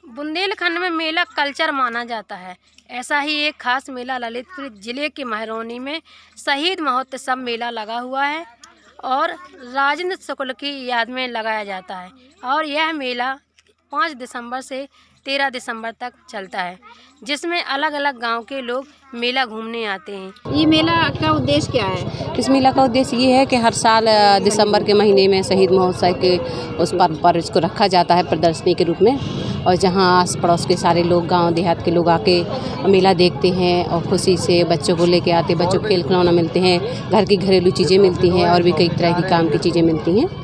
बुंदेलखंड में मेला कल्चर माना जाता है। ऐसा ही एक खास मेला ललितपुर जिले के महरौनी में शहीद महोत्सव मेला लगा हुआ है और राजेंद्र शुक्ल की याद में लगाया जाता है और यह मेला 5 दिसंबर से 13 दिसंबर तक चलता है, जिसमें अलग अलग गांव के लोग मेला घूमने आते हैं। ये मेला का उद्देश्य क्या है? इस मेला का उद्देश्य ये है कि हर साल दिसंबर के महीने में शहीद महोत्सव के उस पर इसको रखा जाता है प्रदर्शनी के रूप में, और जहां आस पड़ोस के सारे लोग, गांव देहात के लोग आके मेला देखते हैं और खुशी से बच्चों को लेके आते, बच्चों को खेल खिलौना मिलते हैं, घर की घरेलू चीज़ें मिलती हैं और भी कई तरह की काम की चीज़ें मिलती हैं।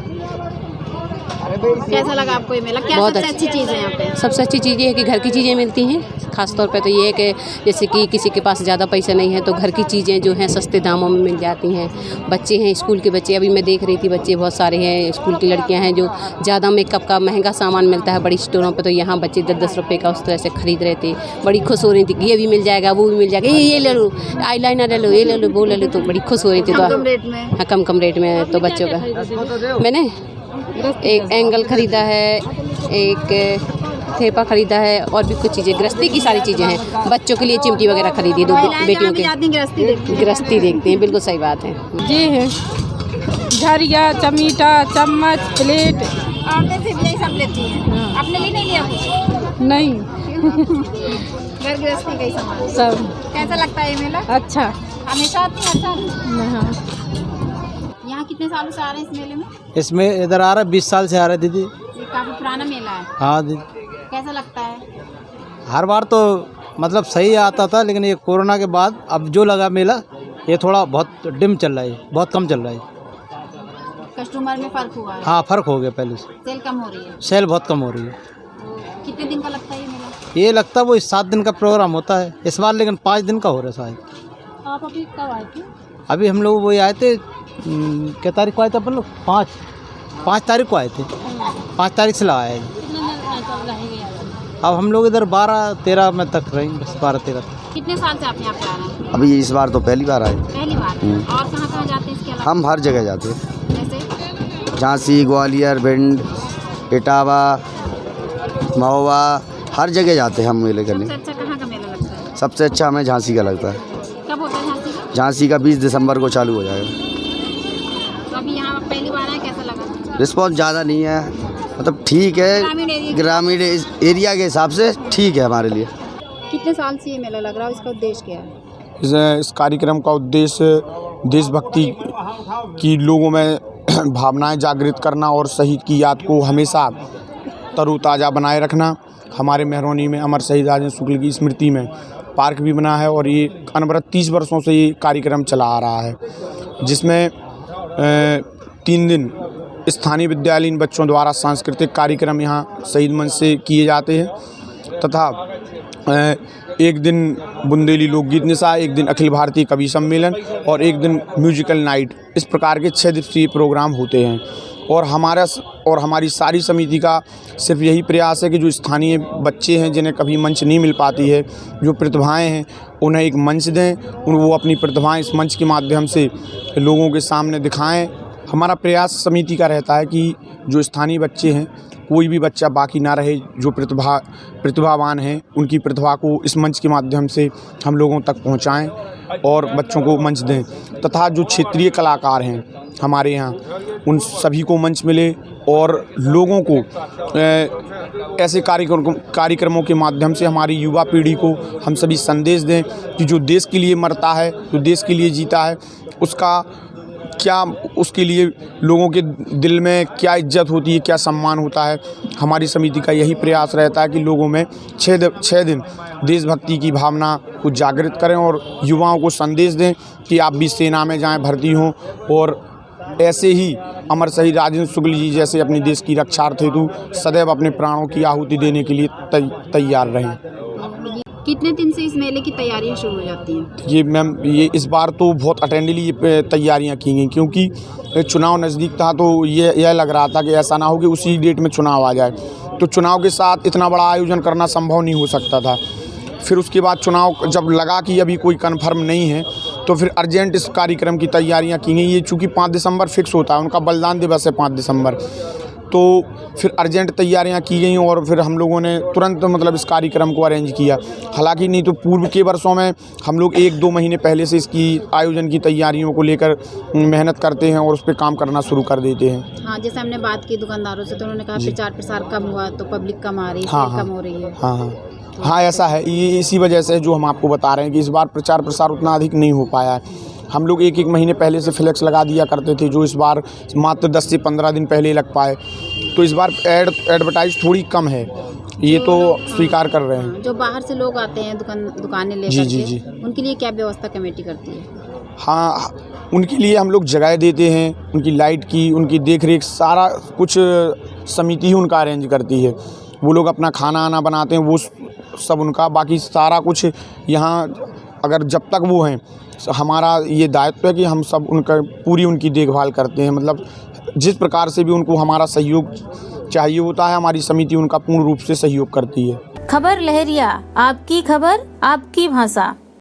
कैसा लगा आपको ये मेला? क्या बहुत सबसे अच्छी चीज़ है यहाँ पे? सबसे अच्छी चीज़ ये है कि घर की चीज़ें मिलती हैं। ख़ास तौर पे तो ये है कि जैसे कि किसी के पास ज़्यादा पैसा नहीं है तो घर की चीज़ें जो हैं सस्ते दामों में मिल जाती हैं। बच्चे हैं, स्कूल के बच्चे, अभी मैं देख रही थी बच्चे बहुत सारे हैं, स्कूल की लड़कियां हैं जो ज़्यादा मेकअप का महंगा सामान मिलता है बड़ी स्टोरों पे, तो यहाँ बच्चे 10-10 रुपये का उस तरह से खरीद रहे थे। बड़ी खुश हो रही थी कि ये भी मिल जाएगा, वो भी मिल जाएगा, ये ले लो, आई लाइनर ले लो, ये ले लो, वो ले लो, तो बड़ी खुश हो रही थी। तो कम रेट में? हाँ, कम रेट में। तो बच्चों का मैंने एक एंगल ख़रीदा है, एक थेपा ख़रीदा है और भी कुछ चीज़ें, गृहस्थी की सारी चीज़ें हैं। बच्चों के लिए चिमटी वगैरह खरीदी, 2 बेटियों के। गृहस्थी देखते हैं, बिल्कुल सही बात है। ये है झरिया, चमीटा, चम्मच, प्लेट। औरतें सिर्फ यही सब लेती हैं, अपने लिए नहीं लिया कुछ? नहीं, घर गृहस्थी का ही सामान सब। कैसा लगता है ये मेला? अच्छा। हमेशा आती है? अच्छा। हाँ। यहाँ कितने सालों से आ रहे हैं इस मेले में? इसमें इधर आ रहा है 20 साल से आ रहा है दीदी। ये काफी पुराना मेला है। हाँ दीदी, कैसा लगता है? हर बार तो मतलब सही आता था, लेकिन ये कोरोना के बाद अब जो लगा मेला ये थोड़ा बहुत डिम चल रहा है, बहुत कम चल रहा है। कस्टमर में फर्क हुआ है? हाँ, फर्क हो गया पहले से। सेल कम हो रही है? सेल बहुत कम हो रही है। कितने दिन का लगता है ये मेला? ये लगता है वो 7 दिन का प्रोग्राम होता है इस बार, लेकिन 5 दिन का हो रहा है शायद। आप अभी कब आए थे? अभी हम लोग वही आए थे, क्या तारीख को आए थे अपन लोग? 5 तारीख को आए थे। 5 तारीख से लगाया है। अब हम लोग इधर 12-13 में तक रहेंगे, बस 12-13 तक। कितने साल से आप यहाँ पे आ रहे हैं? अभी इस बार तो पहली बार आए। पहली बार? और कहाँ जाते हैं इसके अलावा? हम हर जगह जाते हैं, जैसे झांसी, ग्वालियर, भिंड, इटावा, महोबा, हर जगह जाते हैं हम मेले करने। सबसे अच्छा कहाँ का मेला लगता है? सबसे अच्छा हमें झांसी का लगता है। कब होता है झांसी का? झांसी का 20 दिसंबर को चालू हो जाएगा। तो अभी यहाँ पहली बार आए, कैसा लगा? रिस्पॉन्स ज़्यादा नहीं है, मतलब ठीक है, ग्रामीण एरिया के हिसाब से ठीक है हमारे लिए। कितने साल से ये मेला लग रहा है? इसका उद्देश्य क्या है? इस कार्यक्रम का उद्देश्य देशभक्ति की लोगों में भावनाएं जागृत करना और शहीद की याद को हमेशा तरोताज़ा बनाए रखना। हमारे महरौनी में अमर शहीद राजेंद्र शुक्ल की स्मृति में पार्क भी बना है और ये अनवरत 30 वर्षों से ये कार्यक्रम चला आ रहा है, जिसमें 3 दिन स्थानीय विद्यालयीन बच्चों द्वारा सांस्कृतिक कार्यक्रम यहाँ शहीद मंच से किए जाते हैं तथा एक दिन बुंदेली लोकगीत निशा, एक दिन अखिल भारतीय कवि सम्मेलन और एक दिन म्यूजिकल नाइट, इस प्रकार के 6 दिवसीय प्रोग्राम होते हैं। और हमारी सारी समिति का सिर्फ यही प्रयास है कि जो स्थानीय बच्चे हैं जिन्हें कभी मंच नहीं मिल पाती है, जो प्रतिभाएं हैं, उन्हें एक मंच दें, वो अपनी प्रतिभाएं इस मंच के माध्यम से लोगों के सामने दिखाएं। हमारा प्रयास समिति का रहता है कि जो स्थानीय बच्चे हैं, कोई भी बच्चा बाकी ना रहे, जो प्रतिभावान हैं, उनकी प्रतिभा को इस मंच के माध्यम से हम लोगों तक पहुंचाएं और बच्चों को मंच दें तथा जो क्षेत्रीय कलाकार हैं हमारे यहाँ, उन सभी को मंच मिले और लोगों को ऐसे कार्यक्रमों के माध्यम से हमारी युवा पीढ़ी को हम सभी संदेश दें कि जो देश के लिए मरता है, जो देश के लिए जीता है, उसके लिए लोगों के दिल में क्या इज्जत होती है, क्या सम्मान होता है। हमारी समिति का यही प्रयास रहता है कि लोगों में 6 दिन देशभक्ति की भावना को जागृत करें और युवाओं को संदेश दें कि आप भी सेना में जाएं, भर्ती हों और ऐसे ही अमर शहीद राजेंद्र शुक्ल जी जैसे अपने देश की रक्षार्थ हेतु सदैव अपने प्राणों की आहुति देने के लिए तैयार रहें। कितने दिन से इस मेले की तैयारियां शुरू हो जाती हैं? ये मैम, ये इस बार तो बहुत अटेंडली ये तैयारियां की गई, क्योंकि चुनाव नज़दीक था तो यह लग रहा था कि ऐसा ना हो कि उसी डेट में चुनाव आ जाए, तो चुनाव के साथ इतना बड़ा आयोजन करना संभव नहीं हो सकता था। फिर उसके बाद चुनाव जब लगा कि अभी कोई कन्फर्म नहीं है तो फिर अर्जेंट इस कार्यक्रम की तैयारियां की गई। ये चूँकि 5 दिसंबर फिक्स होता है, उनका बलिदान दिवस है 5 दिसंबर, तो फिर अर्जेंट तैयारियां की गई और फिर हम लोगों ने तुरंत मतलब इस कार्यक्रम को अरेंज किया। हालांकि नहीं तो पूर्व के वर्षों में हम लोग 1-2 महीने पहले से इसकी आयोजन की तैयारियों को लेकर मेहनत करते हैं और उस पर काम करना शुरू कर देते हैं। हाँ, जैसे हमने बात की दुकानदारों से तो उन्होंने कहा प्रचार प्रसार कम हुआ तो पब्लिक कम आ रही है, हाँ, कम हो रही है। हाँ, ऐसा है। ये इसी वजह से जो हम आपको बता रहे हैं कि इस बार प्रचार प्रसार उतना अधिक नहीं हो पाया है। हम लोग 1-1 महीने पहले से फ्लैक्स लगा दिया करते थे, जो इस बार मात्र 10 से 15 दिन पहले लग पाए। तो इस बार एडवर्टाइज थोड़ी कम है, ये तो स्वीकार कर रहे हैं। जो बाहर से लोग आते हैं दुकानें लेकर के, उनके लिए क्या व्यवस्था कमेटी करती है? हाँ, उनके लिए हम लोग जगह देते हैं, उनकी लाइट की, उनकी देखरेख सारा कुछ समिति ही उनका अरेंज करती है। वो लोग अपना खाना आना बनाते हैं, वो सब उनका, बाकी सारा कुछ यहाँ अगर जब तक वो हैं हमारा ये दायित्व है कि हम सब पूरी उनकी देखभाल करते हैं। मतलब जिस प्रकार से भी उनको हमारा सहयोग चाहिए होता है, हमारी समिति उनका पूर्ण रूप से सहयोग करती है। खबर लहरिया, आपकी खबर आपकी भाषा।